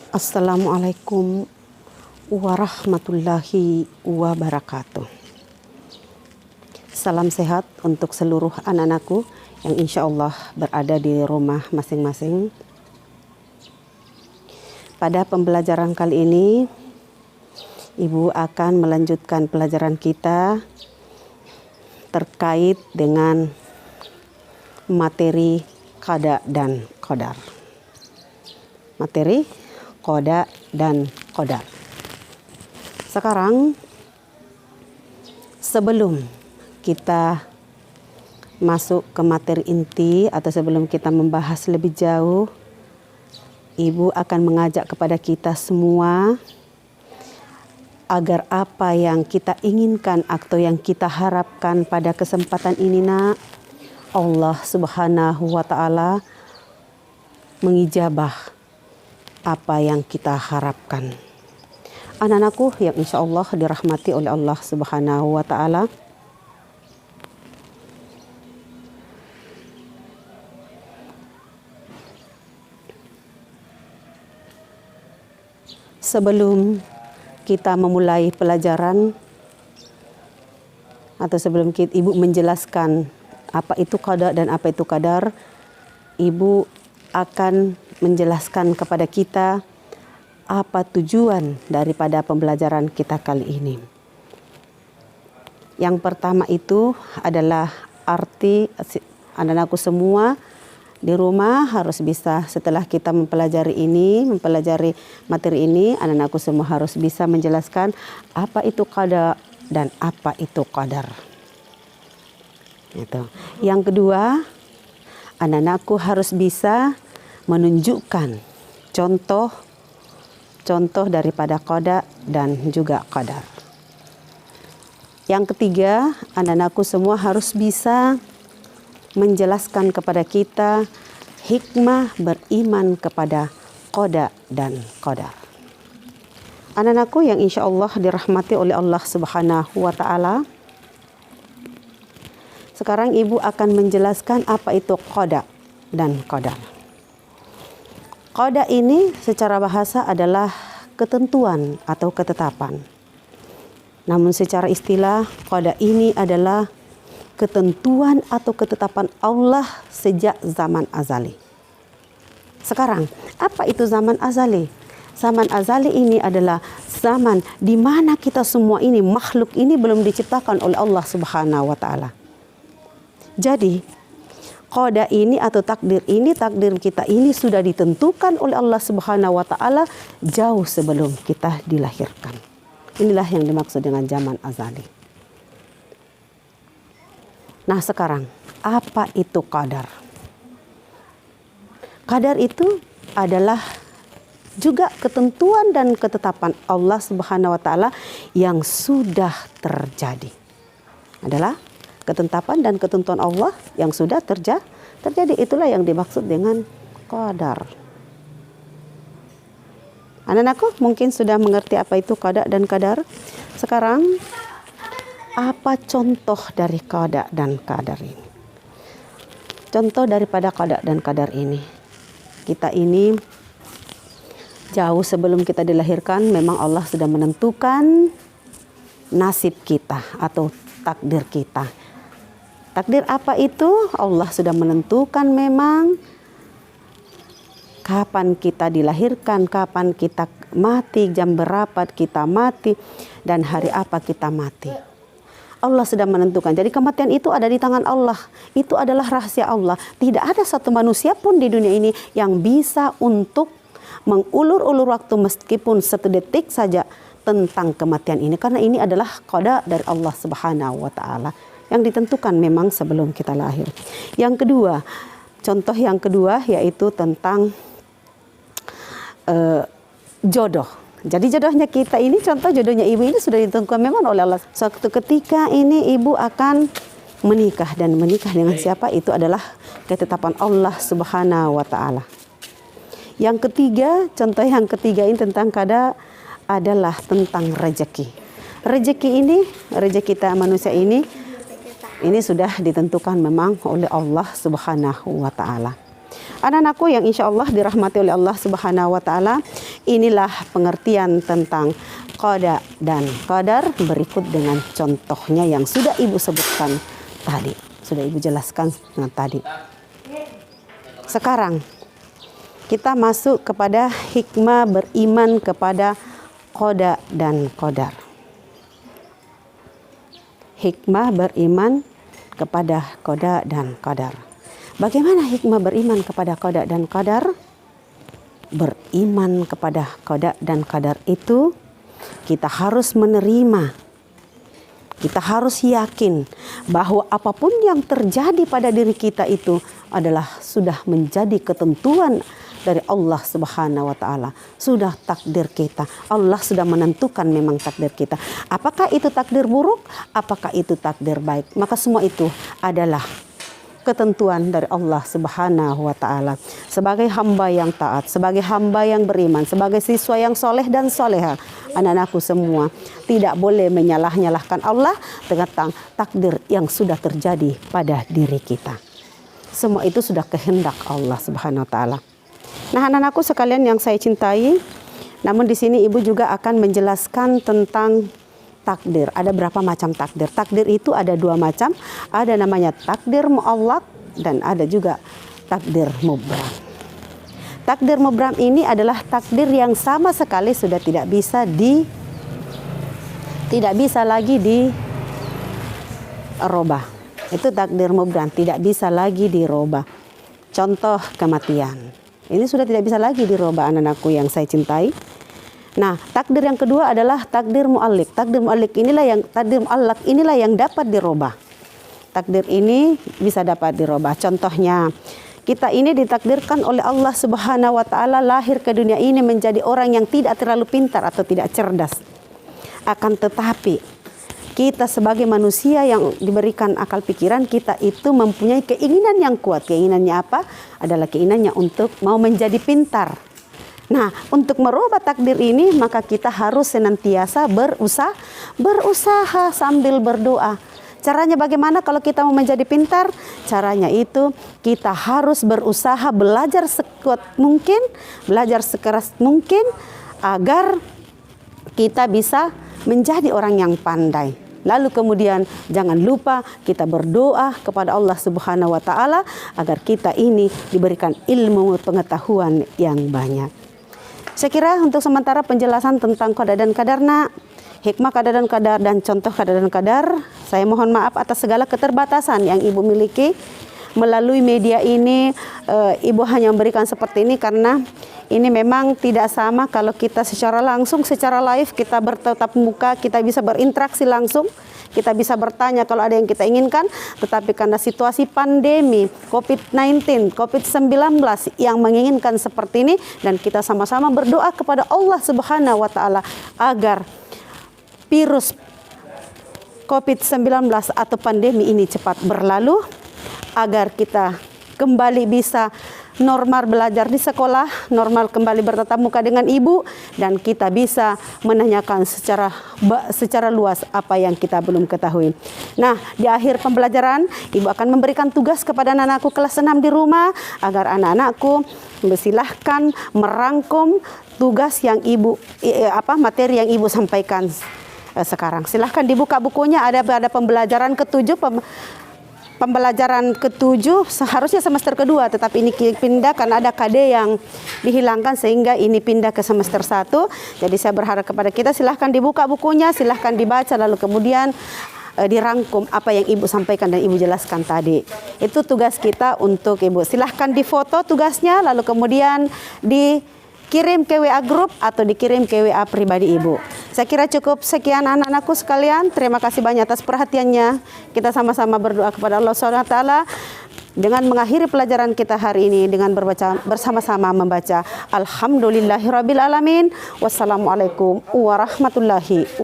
Assalamualaikum warahmatullahi wabarakatuh. Salam sehat untuk seluruh anak-anakku yang insya Allah berada di rumah masing-masing. Pada pembelajaran kali ini, Ibu akan melanjutkan pelajaran kita terkait dengan materi qada dan qadar. Materi qada dan qadar. Sekarang, sebelum kita masuk ke materi inti atau sebelum kita membahas lebih jauh, Ibu akan mengajak kepada kita semua agar apa yang kita inginkan atau yang kita harapkan pada kesempatan ini, nak, Allah Subhanahu wa Ta'ala mengijabah apa yang kita harapkan. Anak-anakku yang insya Allah dirahmati oleh Allah Subhanahu wa Ta'ala, sebelum kita memulai pelajaran atau sebelum Ibu menjelaskan apa itu qada dan apa itu qadar, Ibu akan menjelaskan kepada kita apa tujuan daripada pembelajaran kita kali ini. Yang pertama itu adalah arti, anak-anakku semua di rumah harus bisa, setelah kita mempelajari materi ini, anak-anakku semua harus bisa menjelaskan apa itu qada dan apa itu qadar. Itu. Yang kedua, anak-anakku harus bisa menunjukkan contoh daripada qada dan juga qadar. Yang ketiga, anak-anakku semua harus bisa menjelaskan kepada kita hikmah beriman kepada qada dan qadar. Anak-anakku yang insya Allah dirahmati oleh Allah Subhanahu wa Ta'ala, sekarang Ibu akan menjelaskan apa itu qada dan qadar. Qada ini secara bahasa adalah ketentuan atau ketetapan. Namun secara istilah, qada ini adalah ketentuan atau ketetapan Allah sejak zaman azali. Sekarang, apa itu zaman azali? Zaman azali ini adalah zaman di mana kita semua ini, makhluk ini belum diciptakan oleh Allah Subhanahu wa Ta'ala. Jadi, qada ini atau takdir kita ini sudah ditentukan oleh Allah Subhanahu wa Ta'ala jauh sebelum kita dilahirkan. Inilah yang dimaksud dengan zaman azali. Nah, sekarang apa itu qadar? Qadar itu adalah juga ketentuan dan ketetapan Allah Subhanahu wa Ta'ala yang sudah terjadi. Adalah ketetapan dan ketentuan Allah yang sudah terjadi. Itulah yang dimaksud dengan qadar. Anak-anakku mungkin sudah mengerti apa itu qada dan qadar. Sekarang, apa contoh dari qada dan qadar ini? Contoh daripada qada dan qadar ini. Kita ini jauh sebelum kita dilahirkan memang Allah sudah menentukan nasib kita atau takdir kita. Takdir apa itu? Allah sudah menentukan memang kapan kita dilahirkan, kapan kita mati, jam berapa kita mati, dan hari apa kita mati. Allah sudah menentukan. Jadi kematian itu ada di tangan Allah. Itu adalah rahasia Allah. Tidak ada satu manusia pun di dunia ini yang bisa untuk mengulur-ulur waktu meskipun satu detik saja tentang kematian ini. Karena ini adalah qada dari Allah Subhanahu wa Ta'ala yang ditentukan memang sebelum kita lahir. Yang kedua, contoh yang kedua yaitu tentang jodoh. Jadi jodohnya kita ini, contoh jodohnya ibu ini sudah ditentukan memang oleh Allah. Suatu ketika ini ibu akan menikah, dan menikah dengan siapa itu adalah ketetapan Allah Subhanahu wa Ta'ala. Yang ketiga, contoh yang ketiga ini tentang qada adalah tentang rezeki. Rezeki kita manusia ini sudah ditentukan memang oleh Allah Subhanahu wa Ta'ala. Anak-anakku yang insya Allah dirahmati oleh Allah Subhanahu wa Ta'ala, inilah pengertian tentang qada dan qadar berikut dengan contohnya yang sudah Ibu sebutkan tadi, sudah Ibu jelaskan tadi. Sekarang kita masuk kepada hikmah beriman kepada qada dan qadar. Hikmah beriman kepada qada dan qadar. Bagaimana hikmah beriman kepada qada dan qadar? Beriman kepada qada dan qadar itu kita harus menerima, kita harus yakin bahwa apapun yang terjadi pada diri kita itu adalah sudah menjadi ketentuan dari Allah Subhanahu wa Ta'ala. Sudah takdir kita. Allah sudah menentukan memang takdir kita. Apakah itu takdir buruk? Apakah itu takdir baik? Maka semua itu adalah ketentuan dari Allah Subhanahu wa Ta'ala. Sebagai hamba yang taat, sebagai hamba yang beriman, sebagai siswa yang soleh dan soleha, anak-anakku semua tidak boleh menyalah-nyalahkan Allah tentang takdir yang sudah terjadi pada diri kita. Semua itu sudah kehendak Allah Subhanahu wa Ta'ala. Nah, anak-anakku sekalian yang saya cintai, namun di sini Ibu juga akan menjelaskan tentang takdir. Ada berapa macam takdir? Takdir itu ada dua macam. Ada namanya takdir mu'allaq dan ada juga takdir mubram. Takdir mubram ini adalah takdir yang sama sekali sudah tidak bisa lagi dirubah. Itu takdir mubram, tidak bisa lagi dirubah. Contoh kematian. Ini sudah tidak bisa lagi dirubah, anak-anakku yang saya cintai. Nah, takdir yang kedua adalah takdir mu'allaq. Takdir mu'allaq inilah yang dapat dirubah. Takdir ini bisa dapat dirubah. Contohnya, kita ini ditakdirkan oleh Allah Subhanahu wa Ta'ala lahir ke dunia ini menjadi orang yang tidak terlalu pintar atau tidak cerdas. Akan tetapi kita sebagai manusia yang diberikan akal pikiran, kita itu mempunyai keinginan yang kuat. Keinginannya apa? Adalah keinginannya untuk mau menjadi pintar. Nah, untuk merubah takdir ini maka kita harus senantiasa berusaha sambil berdoa. Caranya bagaimana kalau kita mau menjadi pintar? Caranya itu kita harus berusaha belajar sekuat mungkin, belajar sekeras mungkin agar kita bisa menjadi orang yang pandai. Lalu kemudian jangan lupa kita berdoa kepada Allah Subhanahu wa Ta'ala agar kita ini diberikan ilmu pengetahuan yang banyak. Saya kira untuk sementara penjelasan tentang qada dan qadar, hikmah qada dan qadar dan contoh qada dan qadar, saya mohon maaf atas segala keterbatasan yang Ibu miliki. Melalui media ini Ibu hanya memberikan seperti ini karena ini memang tidak sama kalau kita secara langsung, secara live, kita bertatap muka, kita bisa berinteraksi langsung, kita bisa bertanya kalau ada yang kita inginkan. Tetapi karena situasi pandemi COVID-19, COVID-19 yang menginginkan seperti ini, dan kita sama-sama berdoa kepada Allah Subhanahu wa Ta'ala agar virus COVID-19 atau pandemi ini cepat berlalu, agar kita kembali bisa normal belajar di sekolah, normal kembali bertatap muka dengan Ibu, dan kita bisa menanyakan secara luas apa yang kita belum ketahui. Nah, di akhir pembelajaran Ibu akan memberikan tugas kepada anak-anakku kelas 6 di rumah agar anak-anakku silahkan merangkum tugas yang materi yang Ibu sampaikan sekarang. Silahkan dibuka bukunya, ada pembelajaran ketujuh. Pembelajaran ketujuh seharusnya semester kedua, tetapi ini pindah karena ada KD yang dihilangkan sehingga ini pindah ke semester 1. Jadi saya berharap kepada kita, silahkan dibuka bukunya, silahkan dibaca, lalu kemudian dirangkum apa yang Ibu sampaikan dan Ibu jelaskan tadi. Itu tugas kita untuk Ibu. Silahkan difoto tugasnya, lalu kemudian dikirim ke WA grup atau dikirim ke WA pribadi Ibu. Saya kira cukup sekian anak-anakku sekalian. Terima kasih banyak atas perhatiannya. Kita sama-sama berdoa kepada Allah SWT dengan mengakhiri pelajaran kita hari ini dengan bersama-sama membaca Alhamdulillahirabbil alamin. Wassalamualaikum warahmatullahi wabarakatuh.